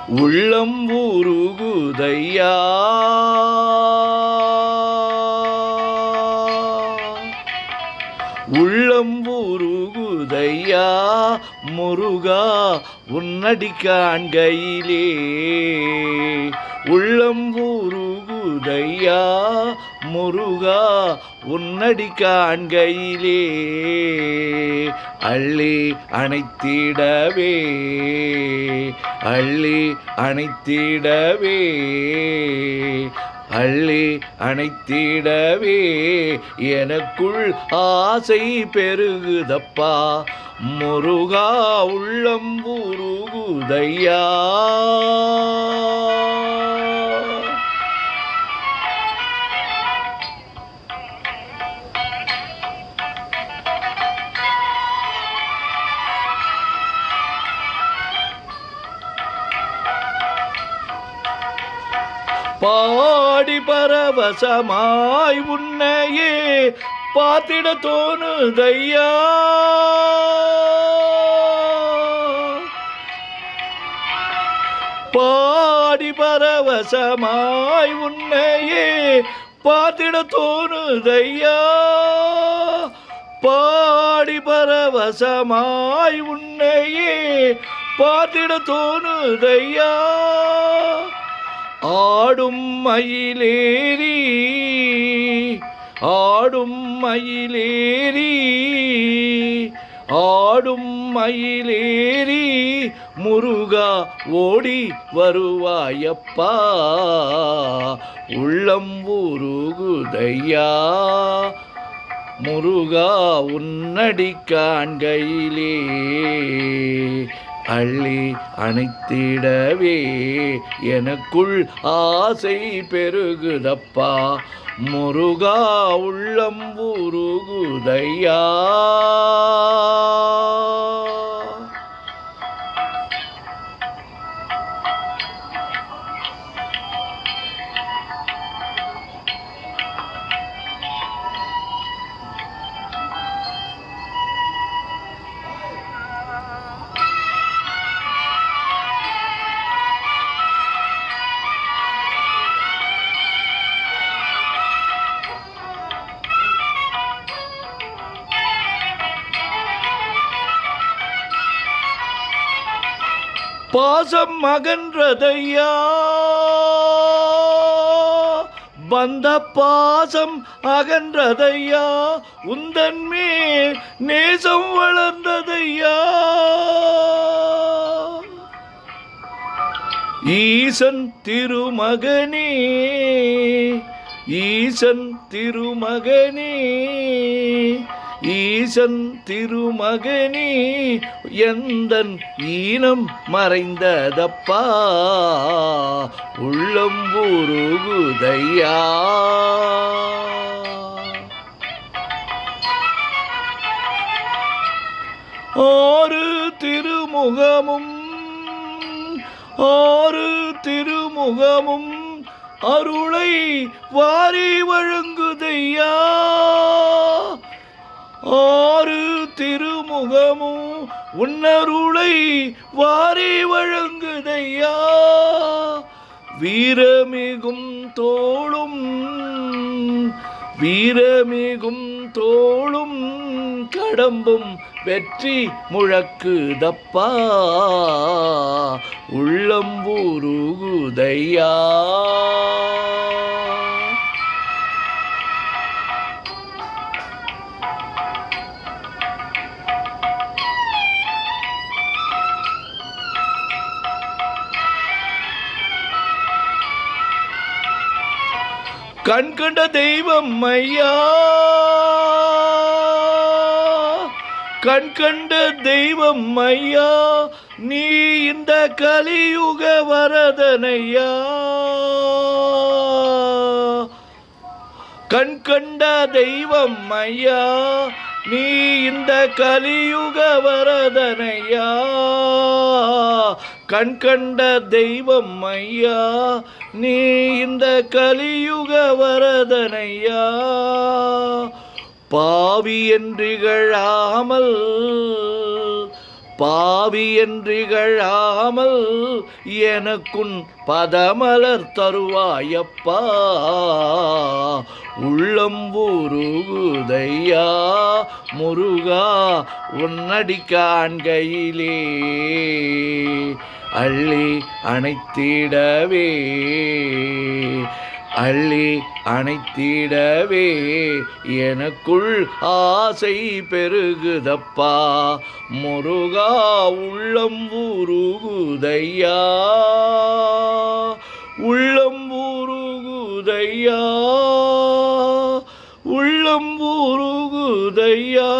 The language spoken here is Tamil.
உள்ளம் உருகுதையா உள்ளம் உருகுதையா முருகா உன்னடி காண்கையிலே உள்ளம் உருகுதையா முருகா உன்னடி காண்கையிலே அள்ளி அணைத்திடவே அள்ளி அணைத்திடவே அள்ளி அணைத்திடவே எனக்குள் ஆசை பெருகுதப்பா முருகா உள்ளம் உருகுதையா பாடி பரவசமாய் உன்னையே பார்த்திட தோணுதையா பாடி பரவசமாய் உன்னையே பார்த்திட தோணுதையா பாடி பரவசமாய் உன்னையே பார்த்திட தோணுதையா ஆடும் மயிலேறி ஆடும் மயிலேறி ஆடும் மயிலேறி முருகா ஓடி வருவாயப்பா உள்ளம் உருகுதையா முருகா உன்னடி காண்கையிலே அள்ளி அணைத்திடவே எனக்குள் ஆசை பெருகுதப்பா முருகா உள்ளம் உருகுதையா பாசம் அகன்றதையா வந்த பாசம் அகன்றதையா உந்தன் மேல் நேசம் வளர்ந்ததையா ஈசன் திருமகனே ஈசன் திருமகனே ஈசன் திருமகனே எந்தன் ஈனம் மறைந்ததப்பா உள்ளம் உருகுதையா ஆறு திருமுகமும் ஆறு திருமுகமும் அருளை வாரி வழங்குதையா ஆறு திருமுகமும் உன்னருளை வாரி வழங்குதையா வீரமிகும் தோளும் வீரமிகும் தோளும் கடம்பும் வெற்றி முழக்குதப்பா உள்ளம் உருகுதையா கண் கண்ட தெய்வம் ஐயா கண் கண்ட தெய்வம் ஐயா நீ இந்த கலியுக வரதனையா கண் கண்ட தெய்வம் ஐயா நீ இந்த கலியுக வரதனையா கண் கண்ட தெய்வம் ஐயா நீ இந்த கலியுக வரதனையா பாவி என்றிகழாமல் பாவி என்றிகழாமல் எனக்குன் பதமலர் தருவாயப்பா. உள்ளம் உருகுதையா முருகா உன்னடி காண்கையிலே, அள்ளி அணைத்திடவே அள்ளி அணைத்திடவே எனக்குள் ஆசை பெருகுதப்பா. முருகா உள்ளம் உருகுதையா உள்ளம் உருகுதையா உள்ளம் உருகுதையா.